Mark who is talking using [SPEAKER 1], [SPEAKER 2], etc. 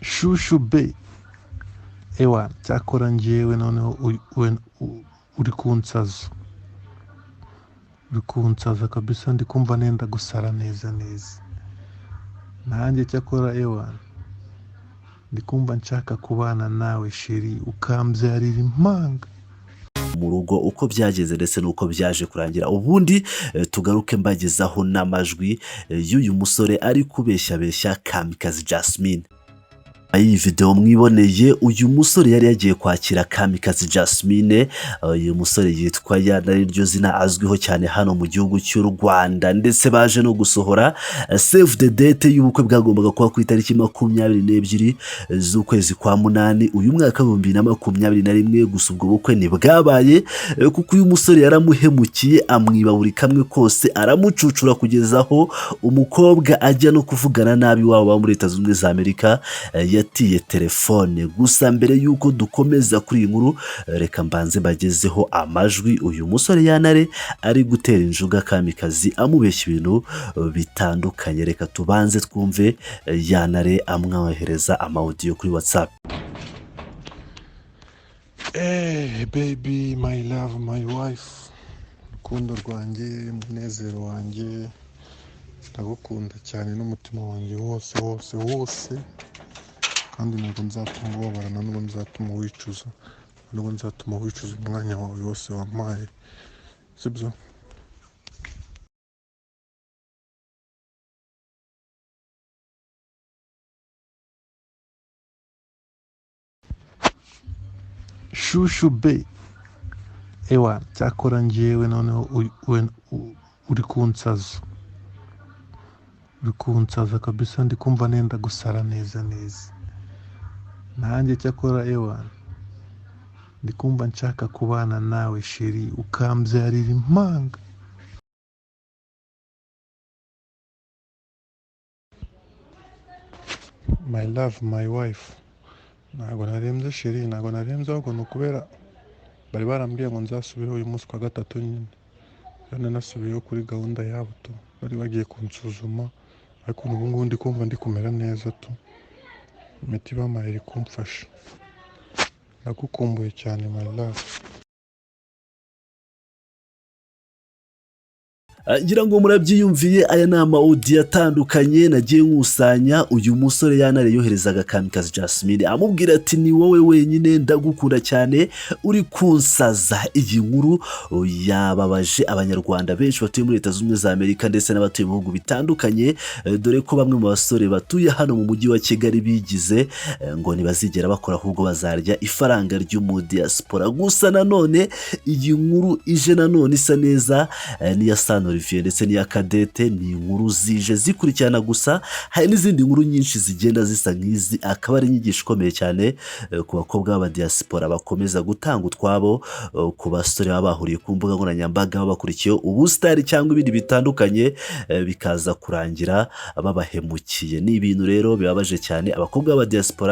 [SPEAKER 1] shushu be ewa cyakora njyewe noneho uri kunsaza kabisa, ndi kumva nenda gusara neza nanjye cyakora ewa ndi kumva nshaka kubana nawe sheri ukambyarira impanga
[SPEAKER 2] mu rugo uko byageze ndetse nuko byaje kurangira. Ubundi tugaruke mbagezaho n'amajwi y'uyu musore ari kubeshya Kamikazi Jasmine. Iyi video mwiboneye uyu musore yari yagiye kwakira Kamikazi Jasmine. Uyu musore yitwa ari ryo zina azwiho cyane hano mu gihugu cy'u Rwanda, ndetse baje no gusohora save the date y'ubukwe bwagombaga kuba ku itariki 22 z'ukwezi kwa munani uyu mwaka wa 2021. Gusa ubwo bukwe ntibwabaye kuko uyu musore yaramuhemukiye, amwiba buri kamwe kose, aramucucura kugeza aho umukobwa ajya no kuvugana nabi wabo muri Leta Zunze Ubumwe za Amerika yatiye telefone. Gusa mbere yuko dukomeza kuri iyi nkuru, reka mbanze bagezeho amajwi uyu musore yanare ari gutera injuga Kamikazi amubeshya ibintu bitandukanye. Reka tubanze twumve yanare amwohereza amaudio kuri WhatsApp.
[SPEAKER 1] Hey baby, my love, my wife, rukundo rwanjye, munezero wanjye, ndagukunda cyane n'umutima wanjye wose, kandi ntabwo nzatuma ubabarana, nubwo nzatuma wicuza umwanya wawe wose wampaye, sibyo? shushu be ewa cyakora njyewe noneho uri kunsaza kabisa, ndi kumva nenda gusara neza nanjye cyakora ewa ndi kumva nshaka kubana nawe sheri ukambyarira impanga. My love, my wife, ntabwo narembye sheri, ntabwo narembye, ahubwo ni ukubera bari barambwiye ngo nzasubireho uyu munsi kwa gatatu nyine, rero nasubiyeho kuri gahunda yabo tu, bari bagiye kunsuzuma, ariko ubu ngubu ndi kumva ndi kumera neza tu, imiti bampaye iri kumfasha. Ndagukumbuye cyane my love.
[SPEAKER 2] Ngira ngo murabyiyumviye, aya ni amaudio atandukanye nagiye nkusanya. Uyu musore yanare yoherezaga Kamikazi Jasmine amubwira ati ni wowe wenyine, ndagukunda cyane, uri kunsaza. Iyi nkuru yababaje abanyarwanda benshi batuye muri Leta Zunze Ubumwe za Amerika ndetse n'abatuye mu bihugu bitandukanye, dore ko bamwe mu basore batuye hano mu mujyi wa Kigali bigize ngo ntibazigera bakora, ahubwo bazarya ifaranga ry'umudiaspora. Gusa nanone iyi nkuru ije nanone isa neza niya ndetse n'iya Kadete, ni inkuru zije zikurikirana. Gusa hari n'izindi nkuru nyinshi zigenda zisa nk'izi, akaba ari inyigisho ikomeye cyane ku bakobwa b'abadiaspora bakomeza gutanga utwabo ku basore baba bahuriye ku mbuga nkoranyambaga babakurikiye ubusitari cyangwa ibindi bitandukanye, bikaza kurangira babahemukiye. Ni ibintu rero bibabaje cyane abakobwa b'abadiaspora.